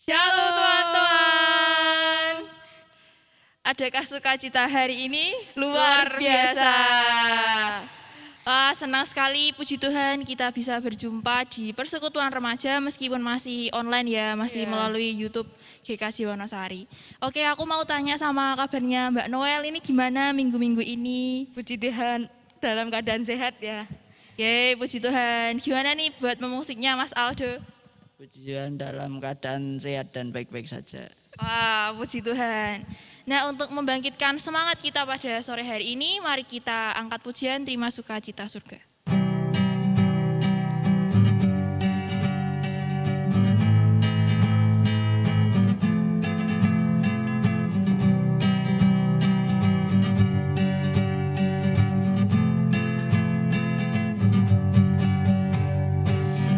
Shalom teman-teman. Adakah sukacita hari ini? Luar biasa. Wah, senang sekali, puji Tuhan kita bisa berjumpa di Persekutuan Remaja meskipun masih online ya, masih melalui YouTube GKJ Wonosari. Oke, aku mau tanya sama kabarnya Mbak Noel, ini gimana minggu-minggu ini? Puji Tuhan dalam keadaan sehat ya. Yeay, puji Tuhan. Gimana nih buat memusiknya Mas Aldo? Puji Tuhan dalam keadaan sehat dan baik-baik saja. Wah, puji Tuhan. Nah, untuk membangkitkan semangat kita pada sore hari ini, mari kita angkat pujian Terima Sukacita Surga.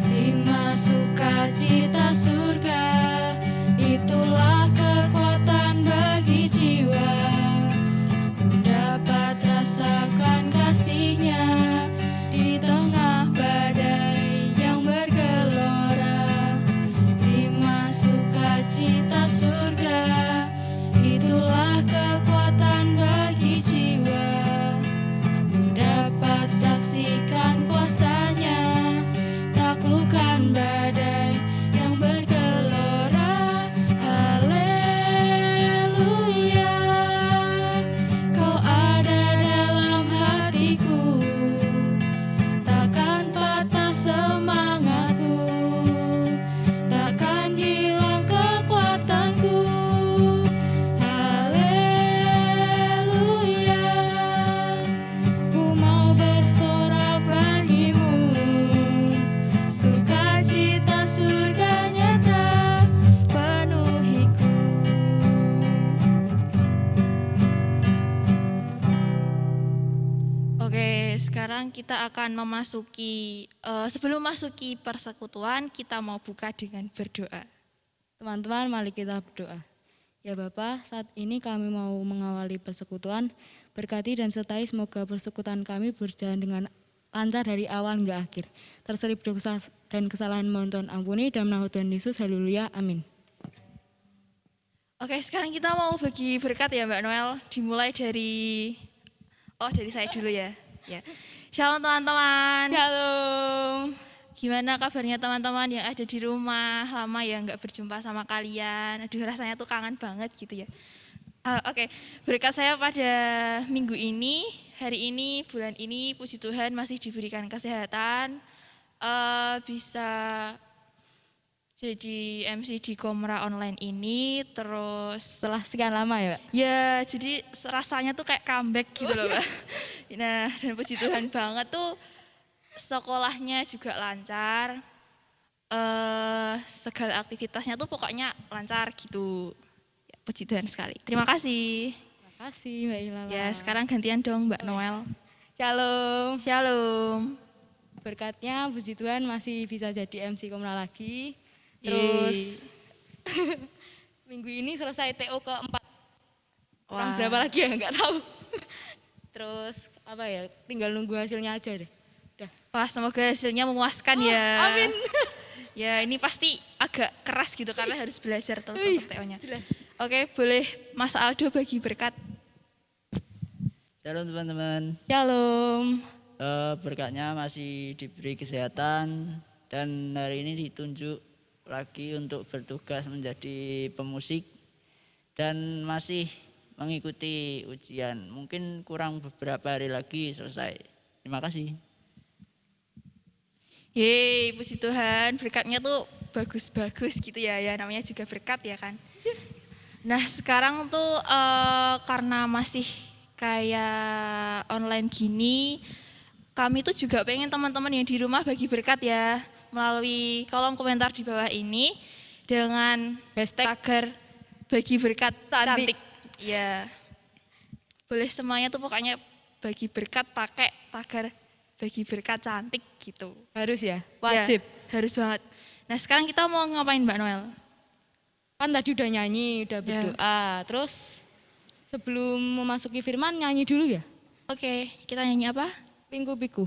Terima sukacita surga, itulah kekuatan bagi jiwa. Ku dapat rasakan kasih-Nya di tengah badai yang bergelora. Terima sukacita surga, itulah kekuatan bagi jiwa. Ku dapat saksikan kuasa-Nya, taklukkan badai yang bergelora. Haleluya, Kau ada dalam hatiku, takkan patah semangatku, takkan hilang kekuatanku. Haleluya, ku mau bersorak bagimu, sukacita surga nyata penuhiku. Oke, sekarang kita akan memasuki, sebelum masuki persekutuan, kita mau buka dengan berdoa. Teman-teman, mari kita berdoa. Ya Bapa, saat ini kami mau mengawali persekutuan. Berkati dan sertai semoga persekutuan kami berjalan dengan lancar dari awal hingga akhir. Terselip dosa dan kesalahan mohon Tuhan ampuni, dalam nama Tuhan Yesus, haleluya, amin. Oke, sekarang kita mau bagi berkat ya Mbak Noel, dimulai dari saya dulu ya. Shalom teman-teman. Shalom. Gimana kabarnya teman-teman yang ada di rumah, lama ya nggak berjumpa sama kalian. Aduh, rasanya tuh kangen banget gitu ya. Oke, berkat saya pada minggu ini, hari ini, bulan ini, puji Tuhan masih diberikan kesehatan, bisa jadi MC di Komra online ini, terus Setelah sekian lama ya, Pak? ya jadi rasanya tuh kayak comeback gitu loh Mbak. Nah, dan puji Tuhan banget tuh sekolahnya juga lancar, segala aktivitasnya tuh pokoknya lancar gitu. Ya, puji Tuhan sekali. Terima kasih. Terima kasih Mbak Ilala. Ya, sekarang gantian dong Mbak Noel. Shalom. Shalom. Berkatnya puji Tuhan masih bisa jadi MC Komra lagi. Terus minggu ini selesai TO keempat. Orang Wah. berapa lagi ya nggak tahu. Terus apa ya, tinggal nunggu hasilnya aja deh. Udah. Wah, semoga hasilnya memuaskan ya. Amin. Ya, ini pasti agak keras gitu karena harus belajar terus untuk TO-nya. Jelas. Oke, boleh Mas Aldo bagi berkat. Shalom teman-teman. Shalom. Berkatnya masih diberi kesehatan dan hari ini ditunjuk lagi untuk bertugas menjadi pemusik dan masih mengikuti ujian. Mungkin kurang beberapa hari lagi selesai. Terima kasih. Yeay, puji Tuhan, berkatnya tuh bagus-bagus gitu ya, namanya juga berkat ya kan. Nah sekarang tuh karena masih kayak online gini, kami tuh juga pengen teman-teman yang di rumah bagi berkat ya, melalui kolom komentar di bawah ini dengan Hashtag tagar bagi berkat Cantik. cantik. Ya, boleh semuanya tuh pokoknya bagi berkat pakai tagar bagi berkat cantik gitu. harus ya, wajib. Ya, harus banget. Nah sekarang kita mau ngapain Mbak Noel? Kan tadi udah nyanyi, udah berdoa. Terus sebelum memasuki firman nyanyi dulu ya. Oke, kita nyanyi apa? Lingkup Piku.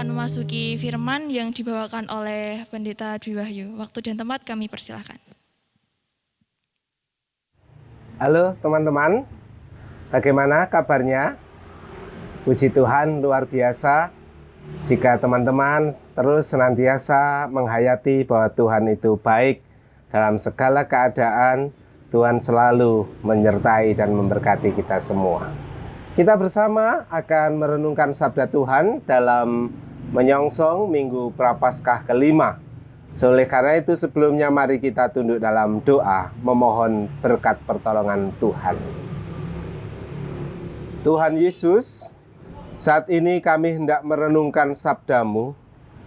akan memasuki firman yang dibawakan oleh Pendeta Dwi Wahyu. Waktu dan tempat kami persilahkan. Halo teman-teman, bagaimana kabarnya? Puji Tuhan, luar biasa jika teman-teman terus senantiasa menghayati bahwa Tuhan itu baik dalam segala keadaan. Tuhan selalu menyertai dan memberkati kita semua. Kita bersama akan merenungkan sabda Tuhan dalam menyongsong Minggu Prapaskah kelima. Oleh karena itu sebelumnya mari kita tunduk dalam doa memohon berkat pertolongan Tuhan. Tuhan Yesus, saat ini kami hendak merenungkan sabda-Mu.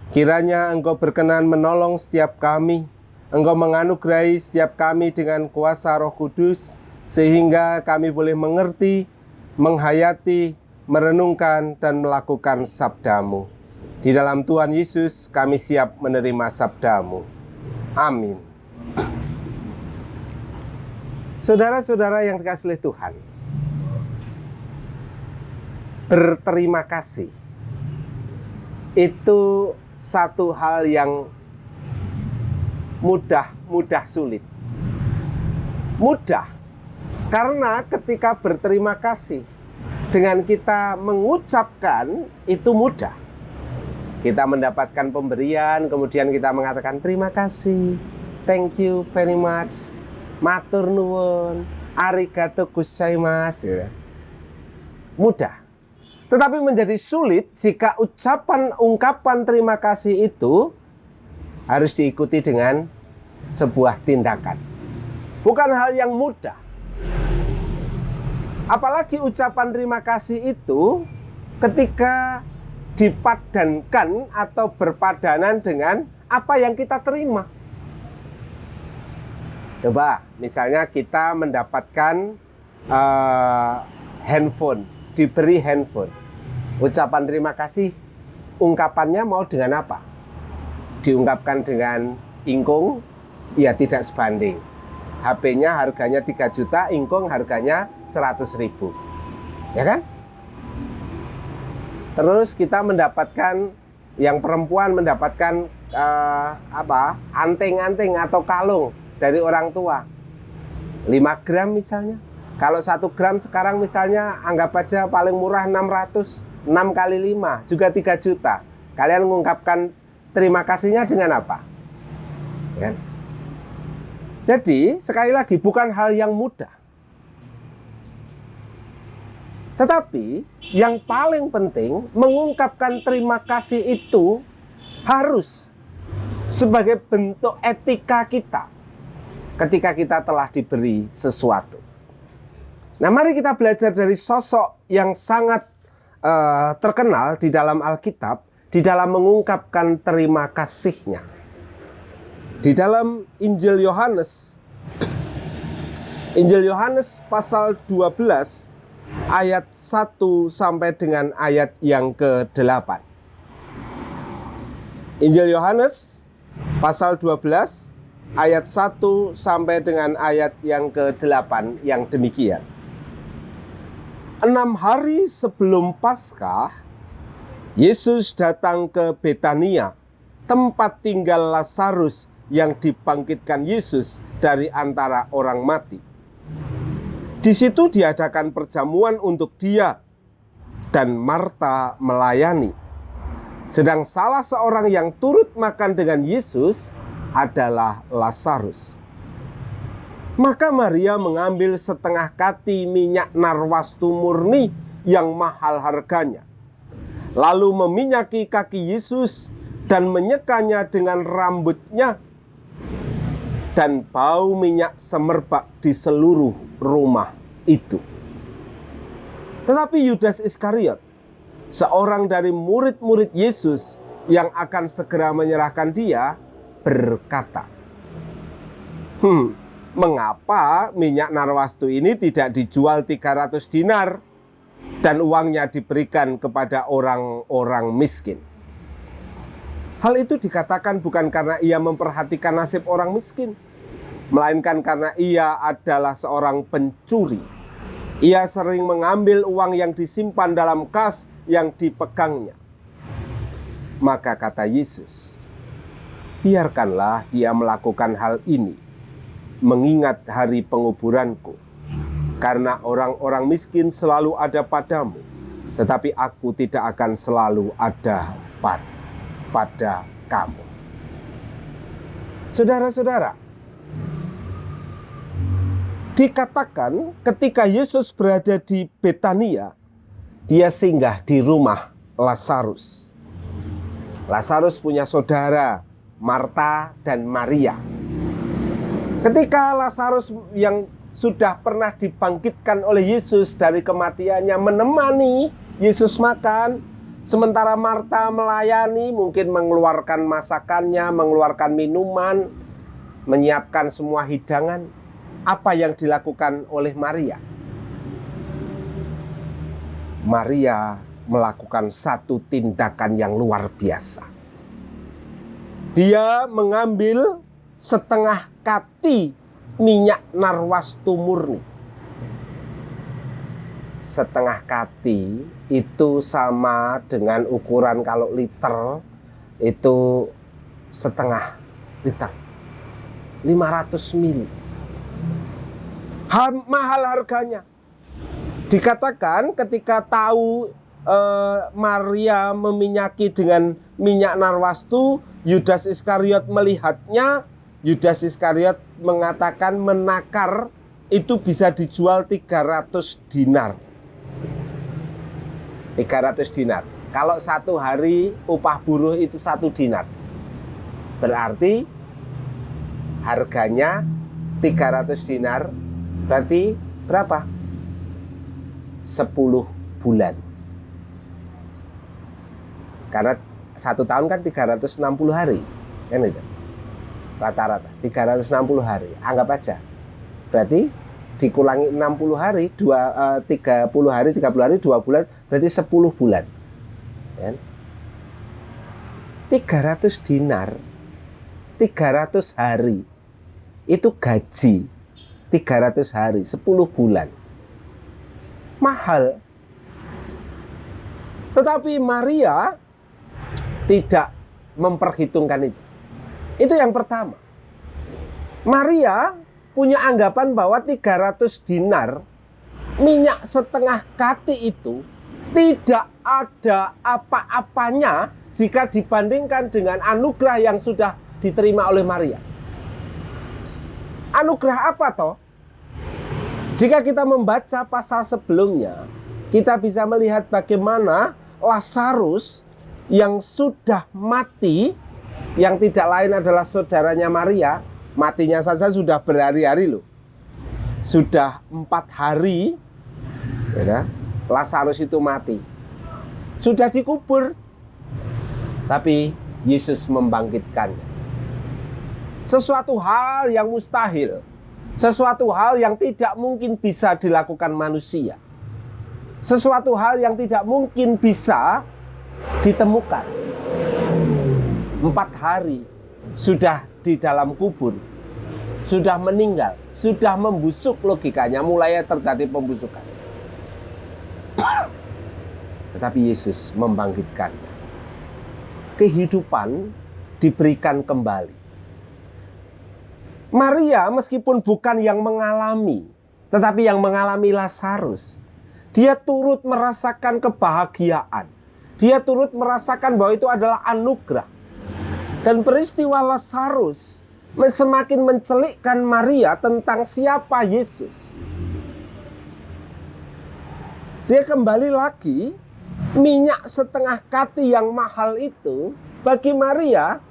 Kiranya Engkau berkenan menolong setiap kami. Engkau menganugerahi setiap kami dengan kuasa Roh Kudus, sehingga kami boleh mengerti, menghayati, merenungkan, dan melakukan sabda-Mu. Di dalam Tuhan Yesus kami siap menerima sabda-Mu. Amin. Saudara-saudara yang dikasihi oleh Tuhan, berterima kasih itu satu hal yang mudah sulit. Mudah karena ketika berterima kasih dengan kita mengucapkan itu mudah. Kita mendapatkan pemberian, kemudian kita mengatakan terima kasih, thank you very much, matur nuwun, arigato gozaimasu. Mudah. Tetapi menjadi sulit jika ungkapan terima kasih itu harus diikuti dengan sebuah tindakan. Bukan hal yang mudah. Apalagi ucapan terima kasih itu ketika dipadankan atau berpadanan dengan apa yang kita terima. Coba misalnya kita mendapatkan handphone, diberi handphone. Ucapan terima kasih, ungkapannya mau dengan apa? Diungkapkan dengan ingkung, ya tidak sebanding. HP-nya harganya 3 juta, ingkung harganya 100.000. Ya kan? Terus kita mendapatkan, yang perempuan mendapatkan anting-anting atau kalung dari orang tua. 5 gram misalnya. Kalau 1 gram sekarang misalnya anggap aja paling murah 600. 6 kali 5 juga 3 juta. Kalian mengungkapkan terima kasihnya dengan apa? Ya. Jadi sekali lagi bukan hal yang mudah. Tetapi yang paling penting mengungkapkan terima kasih itu harus sebagai bentuk etika kita ketika kita telah diberi sesuatu. Nah, mari kita belajar dari sosok yang sangat terkenal di dalam Alkitab, di dalam mengungkapkan terima kasihnya. Di dalam Injil Yohanes pasal 12 ayat 1 sampai dengan ayat yang ke-8. Injil Yohanes pasal 12 ayat 1 sampai dengan ayat yang ke-8 yang demikian. 6 hari sebelum Paskah, Yesus datang ke Betania, tempat tinggal Lazarus yang dibangkitkan Yesus dari antara orang mati. Di situ diadakan perjamuan untuk dia, dan Marta melayani. Sedang salah seorang yang turut makan dengan Yesus adalah Lazarus. Maka Maria mengambil setengah kati minyak narwastu murni yang mahal harganya, lalu meminyaki kaki Yesus dan menyekanya dengan rambutnya, dan bau minyak semerbak di seluruh rumah itu. Tetapi Yudas Iskariot, seorang dari murid-murid Yesus yang akan segera menyerahkan dia, berkata, mengapa minyak narwastu ini tidak dijual 300 dinar dan uangnya diberikan kepada orang-orang miskin? Hal itu dikatakan bukan karena ia memperhatikan nasib orang miskin, melainkan karena ia adalah seorang pencuri. Ia sering mengambil uang yang disimpan dalam kas yang dipegangnya. Maka kata Yesus, biarkanlah dia melakukan hal ini, mengingat hari penguburanku. Karena orang-orang miskin selalu ada padamu, tetapi aku tidak akan selalu ada pada kamu. Saudara-saudara, dikatakan ketika Yesus berada di Betania, dia singgah di rumah Lazarus. Lazarus punya saudara, Marta dan Maria. Ketika Lazarus yang sudah pernah dibangkitkan oleh Yesus dari kematiannya menemani Yesus makan, sementara Marta melayani, mungkin mengeluarkan masakannya, mengeluarkan minuman, menyiapkan semua hidangan. Apa yang dilakukan oleh Maria? Maria melakukan satu tindakan yang luar biasa. Dia mengambil setengah kati minyak narwastu murni. Setengah kati itu sama dengan ukuran, kalau liter itu setengah liter, 500 mili. Mahal harganya. Dikatakan ketika tahu Maria meminyaki dengan minyak narwastu, Yudas Iskariot melihatnya. Yudas Iskariot mengatakan menakar itu bisa dijual 300 dinar. 300 dinar. Kalau satu hari upah buruh itu 1 dinar. Berarti harganya 300 dinar. Berarti berapa? 10 bulan. Karena 1 tahun kan 360 hari. Kan itu. Rata-rata 360 hari, anggap aja. Berarti dikurangi 60 hari, 30 hari, 2 bulan, berarti 10 bulan. Ya. 300 dinar, 300 hari, itu gaji 300 hari, 10 bulan. Mahal. Tetapi Maria tidak memperhitungkan itu. Itu yang pertama. Maria punya anggapan bahwa 300 dinar minyak setengah kati itu tidak ada apa-apanya jika dibandingkan dengan anugerah yang sudah diterima oleh Maria. Anugerah apa toh? Jika kita membaca pasal sebelumnya, kita bisa melihat bagaimana Lazarus yang sudah mati, yang tidak lain adalah saudaranya Maria, matinya saja sudah berhari-hari loh. Sudah 4 hari ya, Lazarus itu mati. Sudah dikubur. Tapi Yesus membangkitkannya. Sesuatu hal yang mustahil. Sesuatu hal yang tidak mungkin bisa dilakukan manusia. Sesuatu hal yang tidak mungkin bisa ditemukan. 4 hari sudah di dalam kubur, sudah meninggal, sudah membusuk, logikanya mulai terjadi pembusukan. Tetapi Yesus membangkitkannya. Kehidupan diberikan kembali. Maria meskipun bukan yang mengalami, tetapi yang mengalami Lazarus, dia turut merasakan kebahagiaan. Dia turut merasakan bahwa itu adalah anugerah. Dan peristiwa Lazarus semakin mencelikkan Maria tentang siapa Yesus. Dia kembali lagi, minyak setengah kati yang mahal itu bagi Maria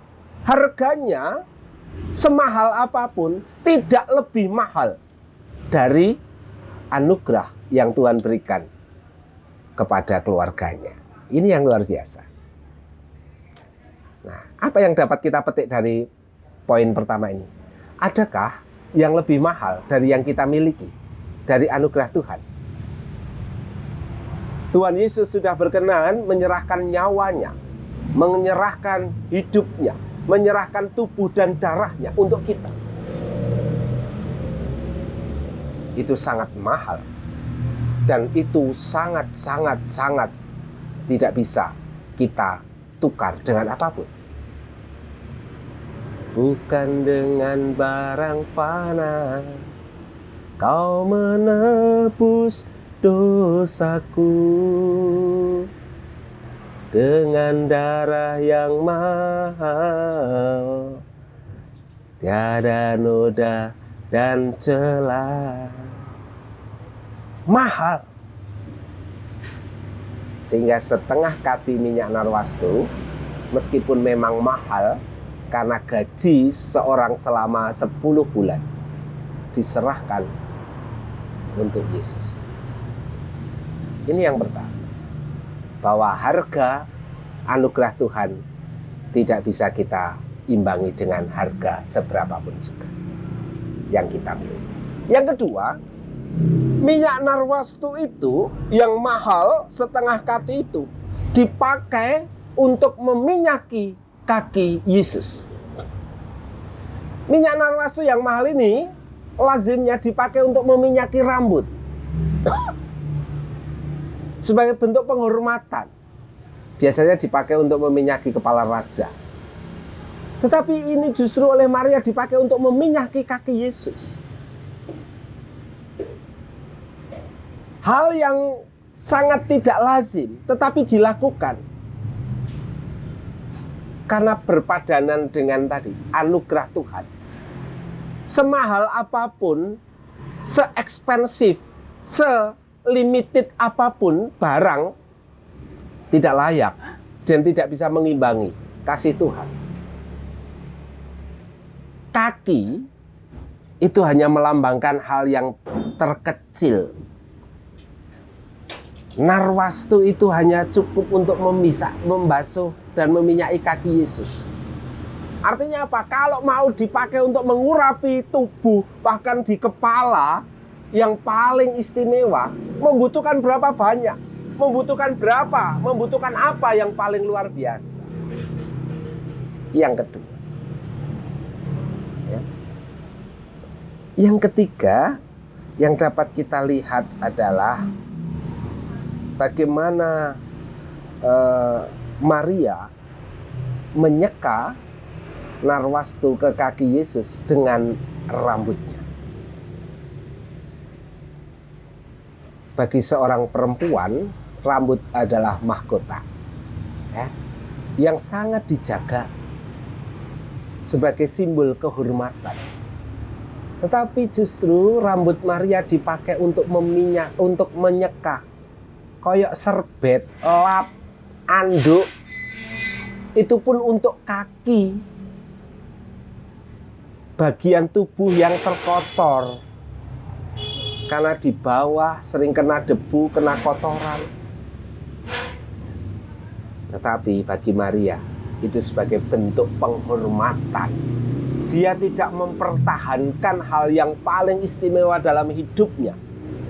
harganya semahal apapun tidak lebih mahal dari anugerah yang Tuhan berikan kepada keluarganya. Ini yang luar biasa. Nah, apa yang dapat kita petik dari poin pertama ini? Adakah yang lebih mahal dari yang kita miliki, dari anugerah Tuhan? Tuhan Yesus sudah berkenan menyerahkan nyawanya, menyerahkan hidupnya, menyerahkan tubuh dan darahnya untuk kita. Itu sangat mahal. Dan itu sangat tidak bisa kita tukar dengan apapun. Bukan dengan barang fana Kau menebus dosaku, dengan darah yang mahal, tiada noda dan celah. Mahal. Sehingga setengah kati minyak narwastu, meskipun memang mahal, karena gaji seorang selama 10 bulan diserahkan untuk Yesus. Ini yang pertama, bahwa harga anugerah Tuhan tidak bisa kita imbangi dengan harga seberapapun juga yang kita miliki. Yang kedua, minyak narwastu itu yang mahal setengah kati itu dipakai untuk meminyaki kaki Yesus. Minyak narwastu yang mahal ini lazimnya dipakai untuk meminyaki rambut sebagai bentuk penghormatan. Biasanya dipakai untuk meminyaki kepala raja. Tetapi ini justru oleh Maria dipakai untuk meminyaki kaki Yesus. Hal yang sangat tidak lazim, tetapi dilakukan karena berpadanan dengan tadi anugerah Tuhan. Semahal apapun, se-ekspensif, se-limited apapun barang, tidak layak dan tidak bisa mengimbangi kasih Tuhan. Kaki itu hanya melambangkan hal yang terkecil. Narwastu itu hanya cukup untuk membasuh dan meminyaki kaki Yesus. Artinya apa? Kalau mau dipakai untuk mengurapi tubuh, bahkan di kepala yang paling istimewa, membutuhkan berapa banyak? Membutuhkan berapa? Membutuhkan apa yang paling luar biasa? Yang kedua. Ya. Yang ketiga, yang dapat kita lihat adalah bagaimana Maria menyeka narwastu ke kaki Yesus dengan rambutnya. Bagi seorang perempuan, rambut adalah mahkota, ya, yang sangat dijaga sebagai simbol kehormatan. Tetapi justru rambut Maria dipakai untuk untuk menyeka. Koyok serbet, lap, anduk, itu pun untuk kaki, bagian tubuh yang terkotor, karena di bawah sering kena debu, kena kotoran. Tetapi bagi Maria, itu sebagai bentuk penghormatan. Dia tidak mempertahankan hal yang paling istimewa dalam hidupnya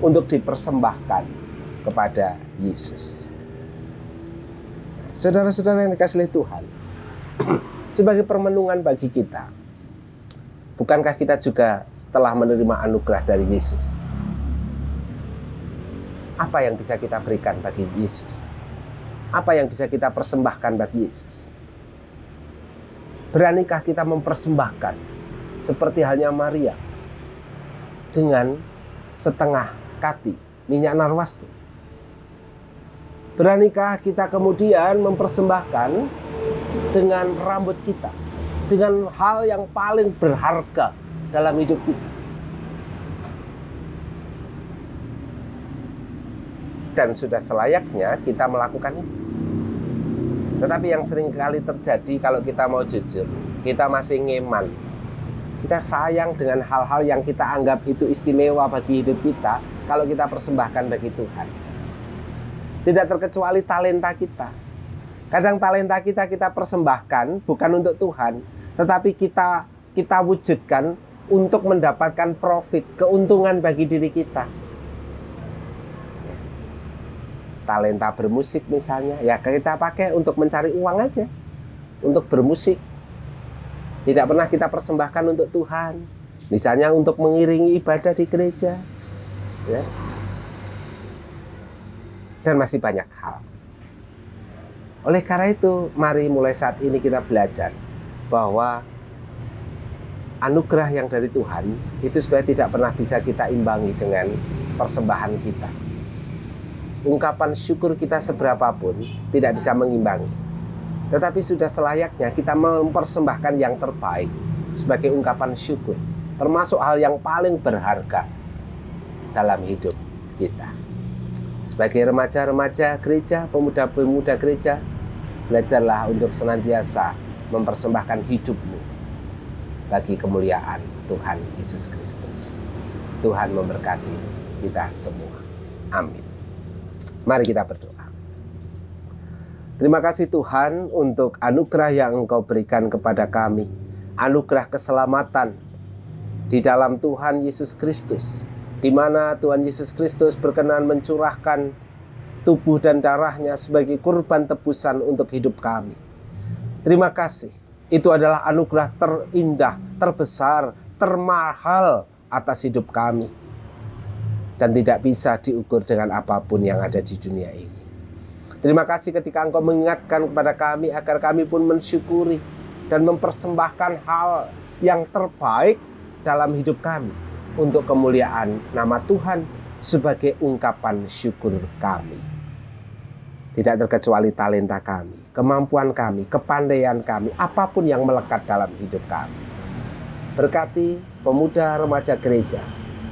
untuk dipersembahkan kepada Yesus. Saudara-saudara yang dikasihi Tuhan, sebagai permenungan bagi kita, bukankah kita juga telah menerima anugerah dari Yesus? Apa yang bisa kita berikan bagi Yesus? Apa yang bisa kita persembahkan bagi Yesus? Beranikah kita mempersembahkan seperti halnya Maria dengan setengah kati minyak narwastu? Beranikah kita kemudian mempersembahkan dengan rambut kita, dengan hal yang paling berharga dalam hidup kita? Dan sudah selayaknya kita melakukan itu. Tetapi yang sering kali terjadi kalau kita mau jujur, kita masih ngeman. Kita sayang dengan hal-hal yang kita anggap itu istimewa bagi hidup kita kalau kita persembahkan bagi Tuhan. Tidak terkecuali talenta kita. Kadang talenta kita persembahkan bukan untuk Tuhan, tetapi kita wujudkan untuk mendapatkan profit, keuntungan bagi diri kita. Talenta bermusik misalnya, ya kita pakai untuk mencari uang aja, untuk bermusik. Tidak pernah kita persembahkan untuk Tuhan. Misalnya untuk mengiringi ibadah di gereja, ya. Dan masih banyak hal. Oleh karena itu, mari mulai saat ini kita belajar bahwa anugerah yang dari Tuhan itu sebenarnya tidak pernah bisa kita imbangi dengan persembahan kita. Ungkapan syukur kita seberapapun tidak bisa mengimbangi. Tetapi sudah selayaknya kita mempersembahkan yang terbaik sebagai ungkapan syukur, termasuk hal yang paling berharga dalam hidup kita. Sebagai remaja-remaja gereja, pemuda-pemuda gereja, belajarlah untuk senantiasa mempersembahkan hidupmu bagi kemuliaan Tuhan Yesus Kristus. Tuhan memberkati kita semua. Amin. Mari kita berdoa. Terima kasih Tuhan untuk anugerah yang Engkau berikan kepada kami. Anugerah keselamatan di dalam Tuhan Yesus Kristus, di mana Tuhan Yesus Kristus berkenan mencurahkan tubuh dan darahnya sebagai kurban tebusan untuk hidup kami. Terima kasih. Itu adalah anugerah terindah, terbesar, termahal atas hidup kami. Dan tidak bisa diukur dengan apapun yang ada di dunia ini. Terima kasih ketika Engkau mengingatkan kepada kami agar kami pun mensyukuri dan mempersembahkan hal yang terbaik dalam hidup kami untuk kemuliaan nama Tuhan sebagai ungkapan syukur kami. Tidak terkecuali talenta kami, kemampuan kami, kepandaian kami, apapun yang melekat dalam hidup kami. Berkati pemuda remaja gereja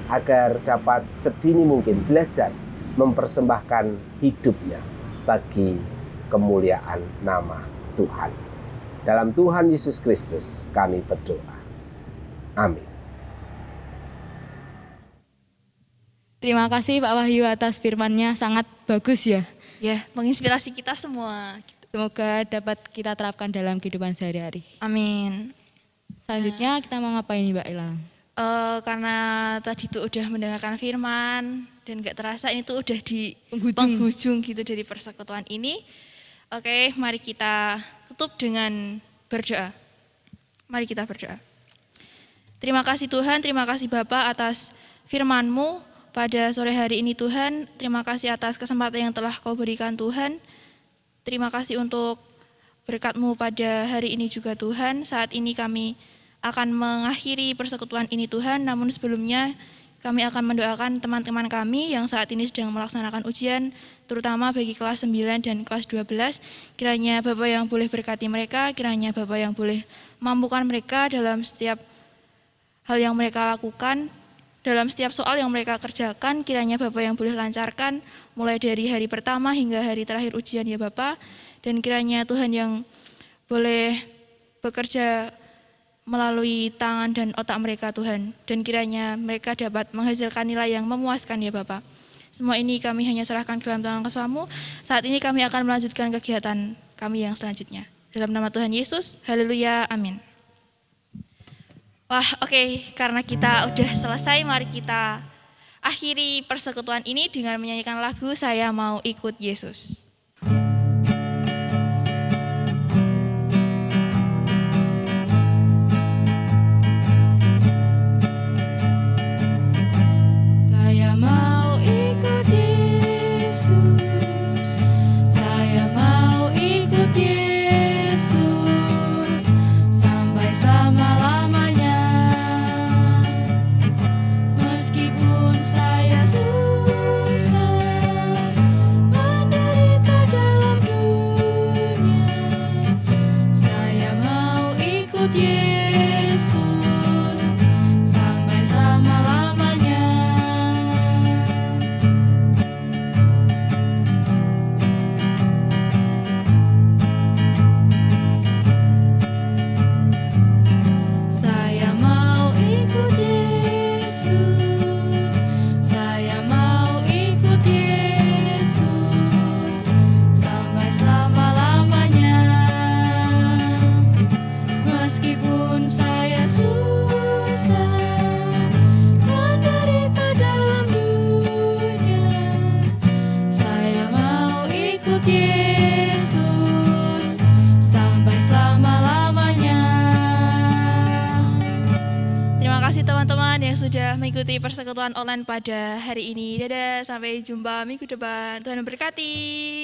agar dapat sedini mungkin belajar mempersembahkan hidupnya bagi kemuliaan nama Tuhan. Dalam Tuhan Yesus Kristus kami berdoa. Amin. Terima kasih Pak Wahyu atas firman-Nya, sangat bagus ya. Ya, menginspirasi kita semua. Semoga dapat kita terapkan dalam kehidupan sehari-hari. Amin. Selanjutnya kita mau ngapain nih Mbak Ilham? Karena tadi tuh udah mendengarkan firman dan gak terasa ini tuh udah di Penghujung. penghujung gitu dari persekutuan ini. Oke, mari kita tutup dengan berdoa. Mari kita berdoa. Terima kasih Tuhan, terima kasih Bapak atas firman-Mu pada sore hari ini Tuhan. Terima kasih atas kesempatan yang telah Kau berikan Tuhan. Terima kasih untuk berkat-Mu pada hari ini juga Tuhan. Saat ini kami akan mengakhiri persekutuan ini Tuhan, namun sebelumnya kami akan mendoakan teman-teman kami yang saat ini sedang melaksanakan ujian, terutama bagi kelas 9 dan kelas 12. Kiranya Bapak yang boleh berkati mereka, kiranya Bapak yang boleh mampukan mereka dalam setiap hal yang mereka lakukan, dalam setiap soal yang mereka kerjakan, kiranya Bapak yang boleh lancarkan, mulai dari hari pertama hingga hari terakhir ujian ya Bapak, dan kiranya Tuhan yang boleh bekerja melalui tangan dan otak mereka Tuhan, dan kiranya mereka dapat menghasilkan nilai yang memuaskan ya Bapak. Semua ini kami hanya serahkan ke dalam tangan kasih-Mu. Saat ini kami akan melanjutkan kegiatan kami yang selanjutnya. Dalam nama Tuhan Yesus, haleluya, amin. Wah, oke, karena kita udah selesai, mari kita akhiri persekutuan ini dengan menyanyikan lagu Saya Mau Ikut Yesus. Saya mau ikut Yesus, saya mau ikut Yesus sampai selama-lamanya. Meskipun saya susah menderita dalam dunia, saya mau ikut Yesus sampai selama-lamanya. Saya mau ikut Yesus, saya mau ikut Yesus sampai selama-lamanya. Meskipun saya susah menderita dalam dunia, saya mau ikut Yesus sampai selama-lamanya. Terima kasih teman-teman yang sudah mengikuti persekutuan online pada hari ini. Dadah, sampai jumpa minggu depan. Tuhan memberkati.